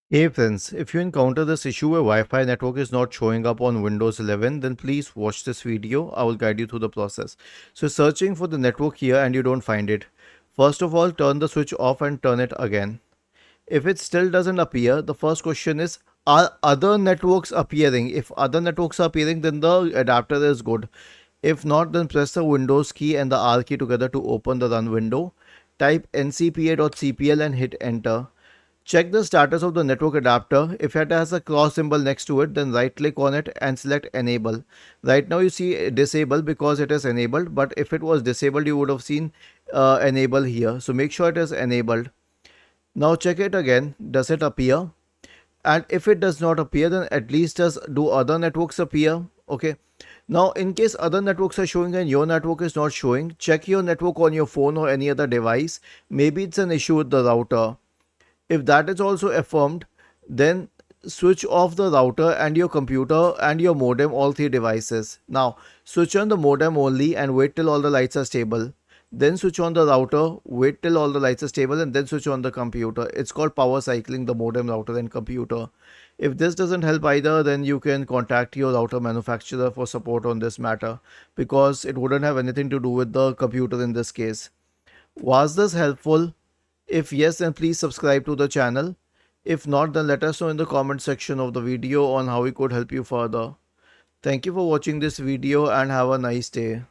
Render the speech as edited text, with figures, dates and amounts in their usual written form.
Hey friends, if you encounter this issue where Wi-Fi network is not showing up on Windows 11, then please watch this video. I will guide you through the process. So searching for the network here and you don't find it. First of all, turn the switch off and turn it again. If it still doesn't appear, the first question is, are other networks appearing? If other networks are appearing, then the adapter is good. If not, then press the Windows key and the R key together to open the run window. Type ncpa.cpl and hit enter. Check the status of the network adapter. If it has a cross symbol next to it, then right click on it and select enable. Right now you see disable because it is enabled, but if it was disabled you would have seen enable here. So make sure it is enabled. Now check it again. Does it appear? And if it does not appear, then at least do other networks appear? Okay. Now in case other networks are showing and your network is not showing, check your network on your phone or any other device. Maybe it's an issue with the router. If that is also affirmed, then switch off the router and your computer and your modem, all three devices. Now switch on the modem only and wait till all the lights are stable. Then switch on the router, wait till all the lights are stable, and then switch on the computer. It's called power cycling the modem, router, and computer. If this doesn't help either, then you can contact your router manufacturer for support on this matter, because it wouldn't have anything to do with the computer in this case. Was this helpful? If yes, then please subscribe to the channel. If not, then let us know in the comment section of the video on how we could help you further. Thank you for watching this video and have a nice day.